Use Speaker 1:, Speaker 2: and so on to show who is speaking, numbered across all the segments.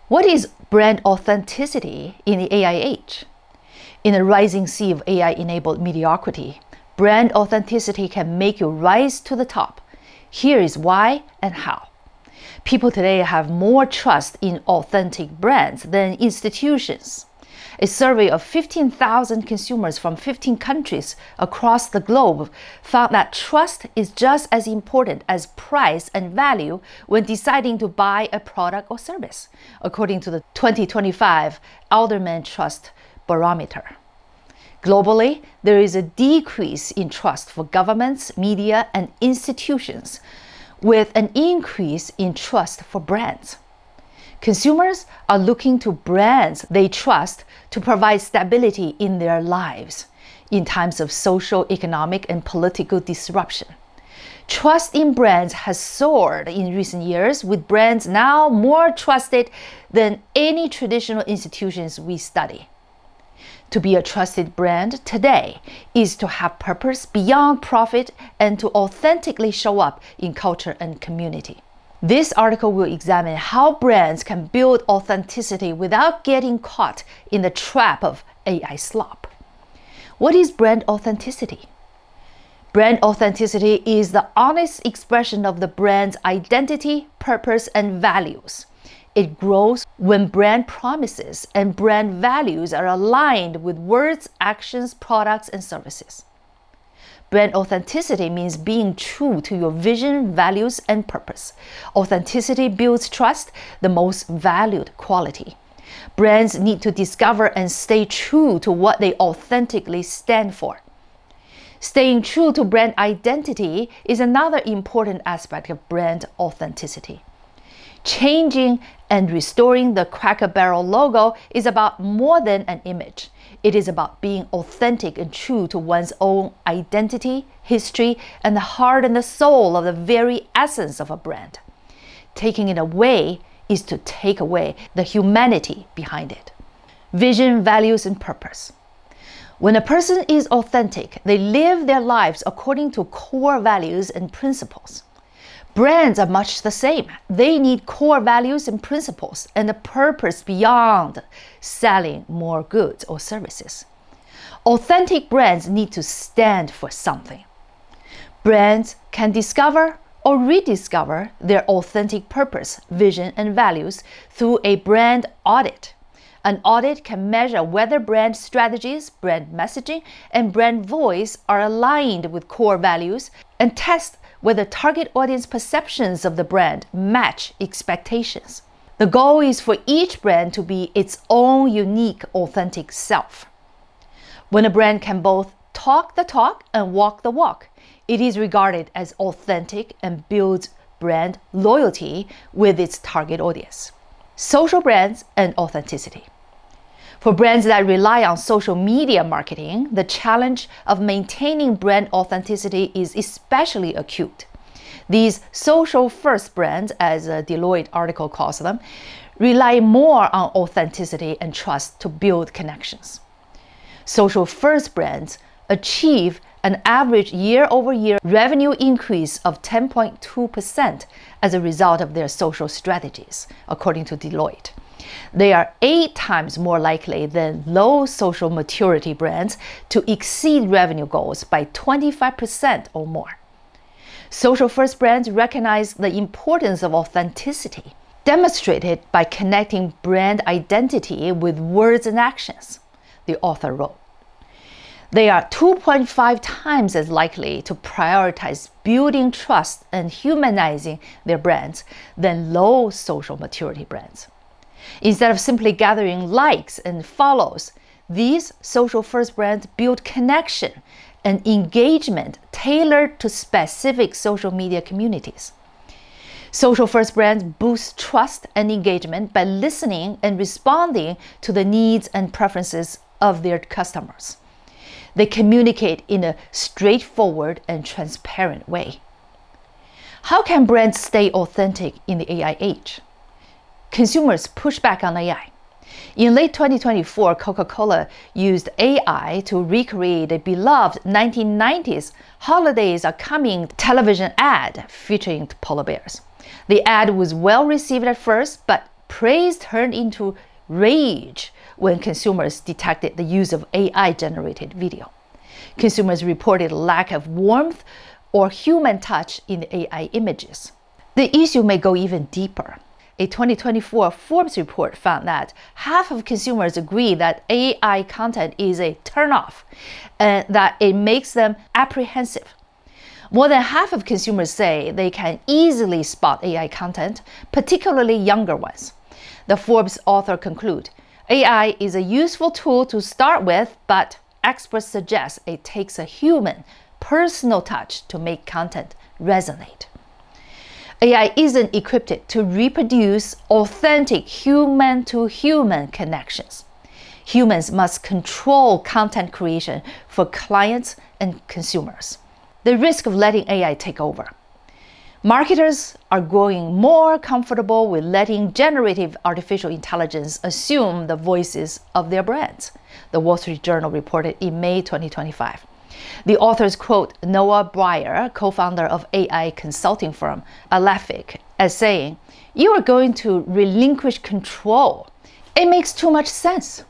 Speaker 1: What is brand authenticity in the AI age? In a rising sea of AI-enabled mediocrity, brand authenticity can make you rise to the top. Here is why and how. People today have more trust in authentic brands than institutions. A survey of 15,000 consumers from 15 countries across the globe found that trust is just as important as price and value when deciding to buy a product or service, according to the 2025 Edelman Trust Barometer. Globally, there is a decrease in trust for governments, media, and institutions, with an increase in trust for brands. Consumers are looking to brands they trust to provide stability in their lives in times of social, economic, and political disruption. Trust in brands has soared in recent years, with brands now more trusted than any traditional institutions we study. To be a trusted brand today is to have purpose beyond profit and to authentically show up in culture and community. This article will examine how brands can build authenticity without getting caught in the trap of AI slop. What is brand authenticity? Brand authenticity is the honest expression of the brand's identity, purpose, and values. It grows when brand promises and brand values are aligned with words, actions, products, and services. Brand authenticity means being true to your vision, values, and purpose. Authenticity builds trust, the most valued quality. Brands need to discover and stay true to what they authentically stand for. Staying true to brand identity is another important aspect of brand authenticity. Changing and restoring the Cracker Barrel logo is about more than an image. It is about being authentic and true to one's own identity, history, and the heart and the soul of the very essence of a brand. Taking it away is to take away the humanity behind it. Vision, values, and purpose. When a person is authentic, they live their lives according to core values and principles. Brands are much the same. They need core values and principles and a purpose beyond selling more goods or services. Authentic brands need to stand for something. Brands can discover or rediscover their authentic purpose, vision, and values through a brand audit. An audit can measure whether brand strategies, brand messaging, and brand voice are aligned with core values and test whether target audience perceptions of the brand match expectations. The goal is for each brand to be its own unique, authentic self. When a brand can both talk the talk and walk the walk, it is regarded as authentic and builds brand loyalty with its target audience. Social brands and authenticity. For brands that rely on social media marketing, the challenge of maintaining brand authenticity is especially acute. These social-first brands, as a Deloitte article calls them, rely more on authenticity and trust to build connections. Social-first brands achieve an average year-over-year revenue increase of 10.2% as a result of their social strategies, according to Deloitte. They are 8 times more likely than low social maturity brands to exceed revenue goals by 25% or more. Social-first brands recognize the importance of authenticity, demonstrated by connecting brand identity with words and actions, the author wrote. They are 2.5 times as likely to prioritize building trust and humanizing their brands than low social maturity brands. Instead of simply gathering likes and follows, these social-first brands build connection and engagement tailored to specific social media communities. Social-first brands boost trust and engagement by listening and responding to the needs and preferences of their customers. They communicate in a straightforward and transparent way. How can brands stay authentic in the AI age? Consumers push back on AI. In late 2024, Coca-Cola used AI to recreate a beloved 1990s "Holidays Are Coming" television ad featuring polar bears. The ad was well received at first, but praise turned into rage when consumers detected the use of AI-generated video. Consumers reported lack of warmth or human touch in the AI images. The issue may go even deeper. A 2024 Forbes report found that half of consumers agree that AI content is a turnoff and that it makes them apprehensive. More than half of consumers say they can easily spot AI content, particularly younger ones. The Forbes author concludes, AI is a useful tool to start with, but experts suggest it takes a human, personal touch to make content resonate. AI isn't equipped to reproduce authentic human-to-human connections. Humans must control content creation for clients and consumers. The risk of letting AI take over. Marketers are growing more comfortable with letting generative artificial intelligence assume the voices of their brands, the Wall Street Journal reported in May 2025. The authors quote Noah Breyer, co-founder of AI consulting firm Alephic, as saying, "You are going to relinquish control. It makes too much sense."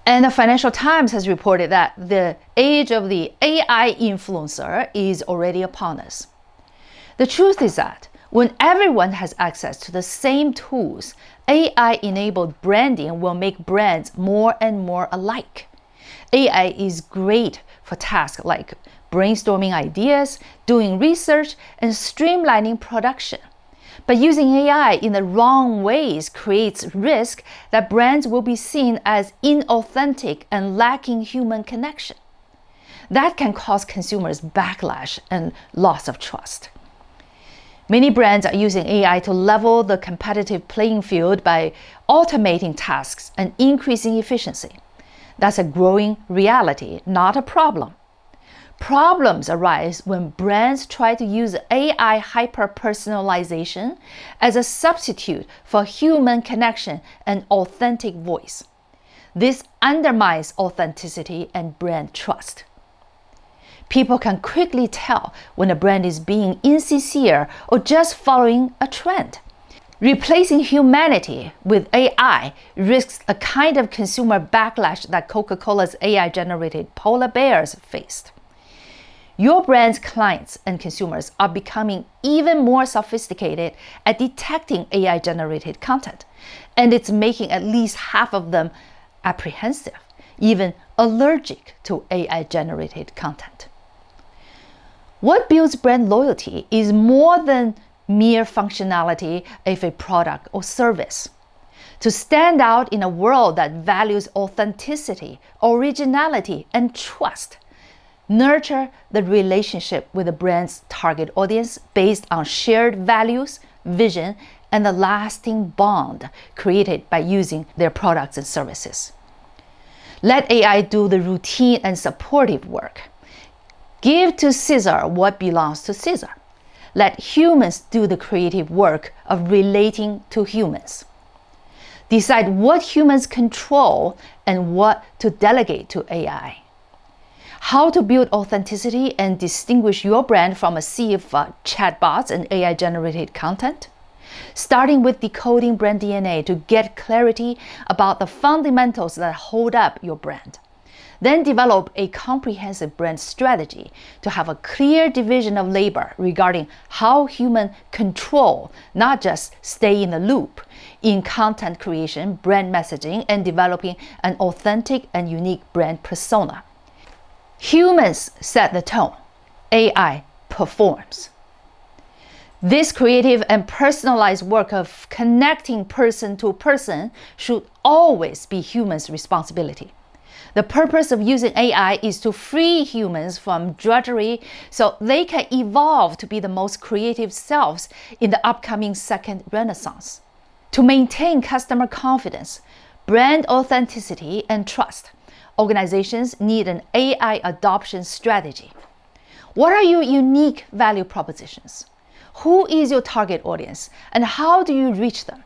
Speaker 1: And the Financial Times has reported that the age of the AI influencer is already upon us. The truth is that when everyone has access to the same tools, AI-enabled branding will make brands more and more alike. AI is great for tasks like brainstorming ideas, doing research, and streamlining production. But using AI in the wrong ways creates risk that brands will be seen as inauthentic and lacking human connection. That can cause consumers backlash and loss of trust. Many brands are using AI to level the competitive playing field by automating tasks and increasing efficiency. That's a growing reality, not a problem. Problems arise when brands try to use AI hyper-personalization as a substitute for human connection and authentic voice. This undermines authenticity and brand trust. People can quickly tell when a brand is being insincere or just following a trend. Replacing humanity with AI risks a kind of consumer backlash that Coca-Cola's AI-generated polar bears faced. Your brand's clients and consumers are becoming even more sophisticated at detecting AI-generated content, and it's making at least half of them apprehensive, even allergic to AI-generated content. What builds brand loyalty is more than mere functionality of a product or service. To stand out in a world that values authenticity, originality, and trust, nurture the relationship with the brand's target audience based on shared values, vision, and the lasting bond created by using their products and services. Let AI do the routine and supportive work. Give to Caesar what belongs to Caesar. Let humans do the creative work of relating to humans. Decide what humans control and what to delegate to AI. How to build authenticity and distinguish your brand from a sea of chatbots and AI-generated content. Starting with decoding brand DNA to get clarity about the fundamentals that hold up your brand. Then develop a comprehensive brand strategy to have a clear division of labor regarding how humans control, not just stay in the loop, in content creation, brand messaging, and developing an authentic and unique brand persona. Humans set the tone. AI performs. This creative and personalized work of connecting person to person should always be humans' responsibility. The purpose of using AI is to free humans from drudgery so they can evolve to be the most creative selves in the upcoming second renaissance. To maintain customer confidence, brand authenticity, and trust, organizations need an AI adoption strategy. What are your unique value propositions? Who is your target audience, and how do you reach them?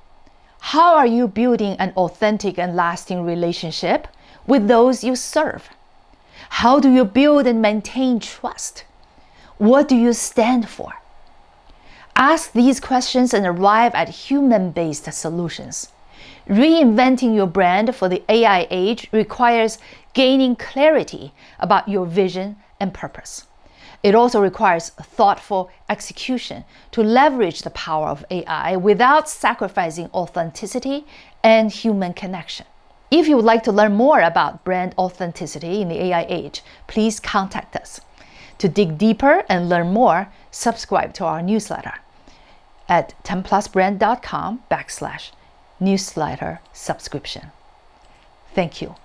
Speaker 1: How are you building an authentic and lasting relationship with those you serve? How do you build and maintain trust? What do you stand for? Ask these questions and arrive at human-based solutions. Reinventing your brand for the AI age requires gaining clarity about your vision and purpose. It also requires thoughtful execution to leverage the power of AI without sacrificing authenticity and human connection. If you would like to learn more about brand authenticity in the AI age, please contact us. To dig deeper and learn more, subscribe to our newsletter at 10plusbrand.com/newsletter subscription. Thank you.